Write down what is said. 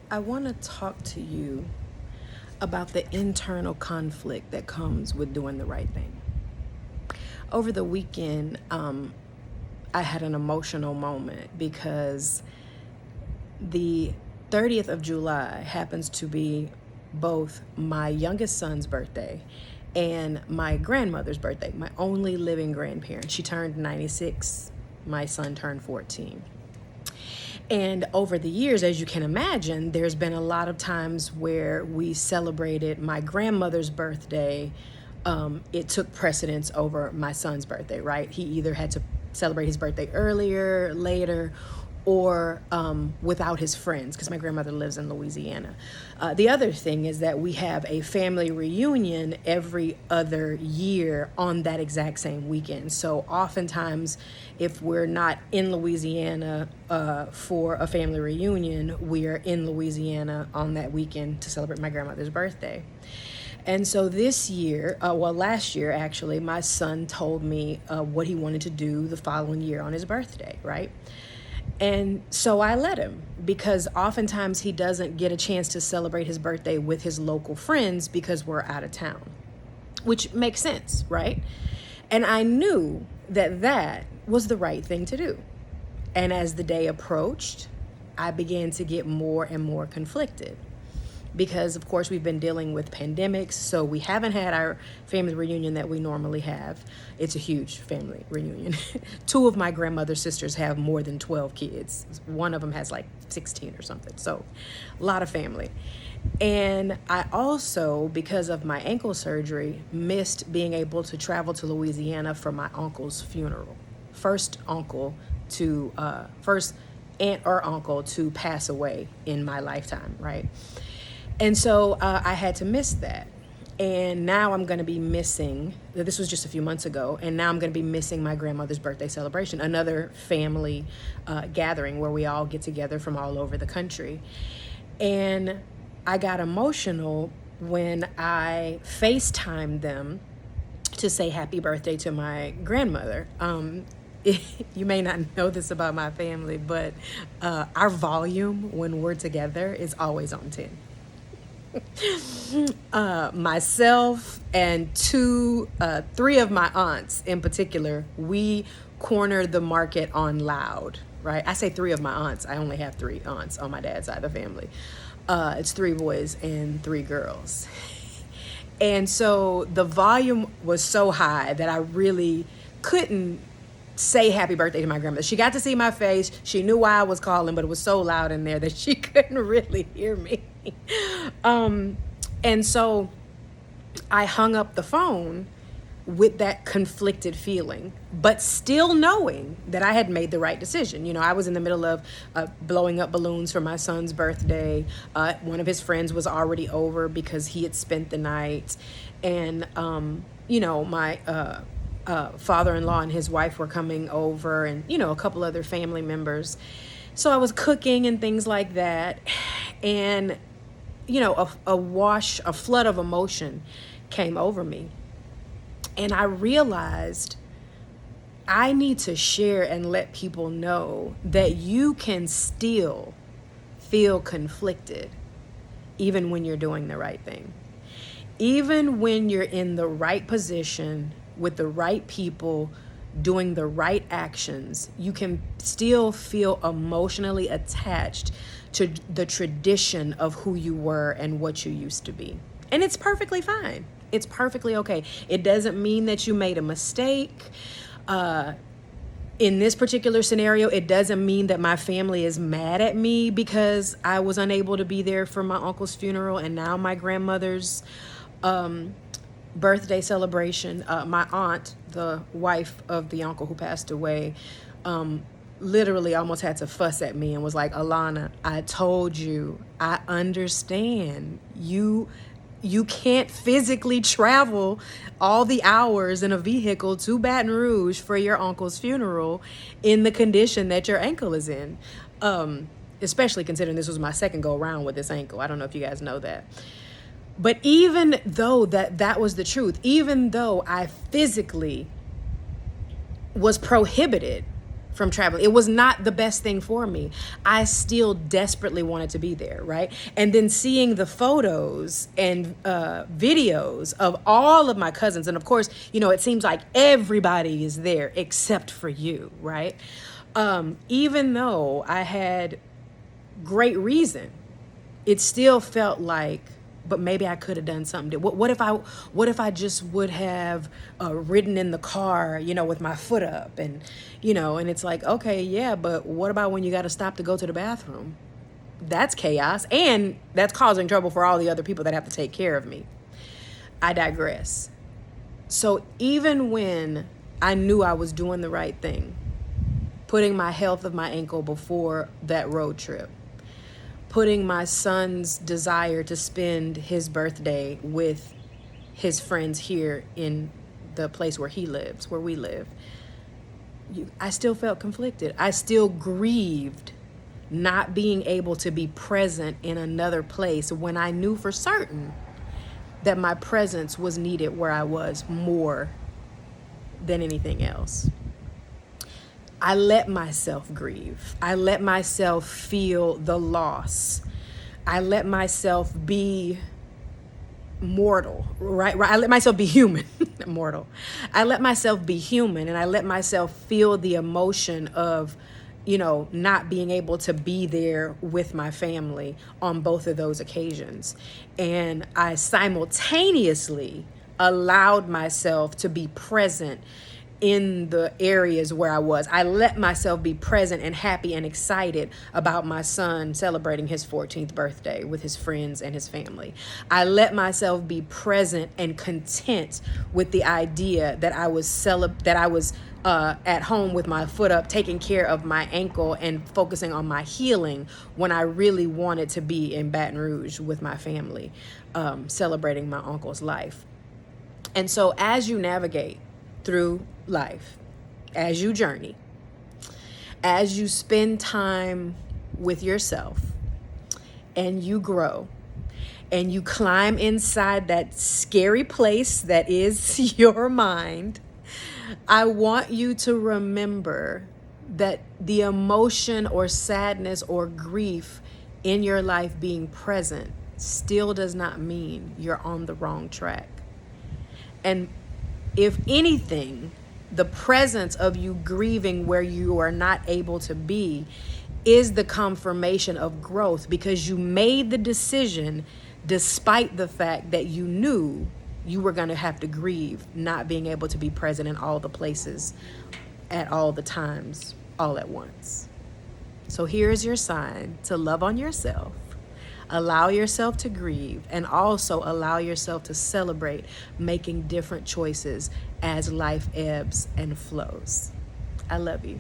I want to talk to you about the internal conflict that comes with doing the right thing. Over the weekend, I had an emotional moment because the 30th of July happens to be both my youngest son's birthday and my grandmother's birthday, my only living grandparent. She turned 96, my son turned 14. And over the years, as you can imagine, there's been a lot of times where we celebrated my grandmother's birthday. It took precedence over my son's birthday, right? He either had to celebrate his birthday earlier, later, or without his friends, because my grandmother lives in Louisiana. The other thing is that we have a family reunion every other year on that exact same weekend. So oftentimes, if we're not in Louisiana for a family reunion, we are in Louisiana on that weekend to celebrate my grandmother's birthday. And so this year, last year actually, my son told me what he wanted to do the following year on his birthday, right? And so I let him, because oftentimes he doesn't get a chance to celebrate his birthday with his local friends because we're out of town, which makes sense, right? And I knew that that was the right thing to do. And as the day approached, I began to get more and more conflicted, because of course we've been dealing with pandemics, so we haven't had our family reunion that we normally have. It's a huge family reunion. Two of my grandmother's sisters have more than 12 kids. One of them has like 16 or something, so a lot of family. And I also, because of my ankle surgery, missed being able to travel to Louisiana for my uncle's funeral. First aunt or uncle to pass away in my lifetime, right? And so I had to miss that. And now I'm going to be missing, this was just a few months ago, and now I'm going to be missing my grandmother's birthday celebration, another family gathering where we all get together from all over the country. And I got emotional when I FaceTimed them to say happy birthday to my grandmother. You may not know this about my family, but our volume when we're together is always on 10. Myself and three of my aunts in particular, we corner the market on loud, right? I say three of my aunts. I only have three aunts on my dad's side of the family. It's three boys and three girls. And so the volume was so high that I really couldn't say happy birthday to my grandmother. She got to see my face. She knew why I was calling, but it was so loud in there that she couldn't really hear me. And so I hung up the phone with that conflicted feeling, but still knowing that I had made the right decision. You know, I was in the middle of blowing up balloons for my son's birthday. One of his friends was already over because he had spent the night. And, my father-in-law and his wife were coming over, and, a couple other family members. So I was cooking and things like that. And, a flood of emotion came over me. And I realized I need to share and let people know that you can still feel conflicted even when you're doing the right thing. Even when you're in the right position with the right people doing the right actions, you can still feel emotionally attached to the tradition of who you were and what you used to be. And it's perfectly fine. It's perfectly okay. It doesn't mean that you made a mistake. In this particular scenario, it doesn't mean that my family is mad at me because I was unable to be there for my uncle's funeral and now my grandmother's birthday celebration. My aunt, the wife of the uncle who passed away, literally almost had to fuss at me and was like, Alana, I told you, I understand. You can't physically travel all the hours in a vehicle to Baton Rouge for your uncle's funeral in the condition that your ankle is in. Especially considering this was my second go around with this ankle. I don't know if you guys know that. But even though that was the truth, even though I physically was prohibited from traveling. It was not the best thing for me. I still desperately wanted to be there, right? And then seeing the photos and videos of all of my cousins, and of course, you know, it seems like everybody is there except for you, right? Even though I had great reason, it still felt like, but maybe I could have done something. What if I just would have ridden in the car, you know, with my foot up, and you know, and it's like, okay, yeah, but what about when you got to stop to go to the bathroom? That's chaos, and that's causing trouble for all the other people that have to take care of me. I digress. So even when I knew I was doing the right thing, putting my health of my ankle before that road trip, putting my son's desire to spend his birthday with his friends here in the place where he lives, where we live, I still felt conflicted. I still grieved not being able to be present in another place when I knew for certain that my presence was needed where I was more than anything else. I let myself grieve. I let myself feel the loss. I let myself be mortal, right? I let myself be human, mortal. I let myself be human, and I let myself feel the emotion of, you know, not being able to be there with my family on both of those occasions. And I simultaneously allowed myself to be present in the areas where I was. I let myself be present and happy and excited about my son celebrating his 14th birthday with his friends and his family. I let myself be present and content with the idea that I was at home with my foot up, taking care of my ankle and focusing on my healing, when I really wanted to be in Baton Rouge with my family, celebrating my uncle's life. And so as you navigate through life, as you journey, as you spend time with yourself, and you grow, and you climb inside that scary place that is your mind, I want you to remember that the emotion or sadness or grief in your life being present still does not mean you're on the wrong track. And if anything, the presence of you grieving where you are not able to be is the confirmation of growth, because you made the decision despite the fact that you knew you were going to have to grieve not being able to be present in all the places at all the times all at once. So here's your sign to love on yourself. Allow yourself to grieve, and also allow yourself to celebrate making different choices as life ebbs and flows. I love you.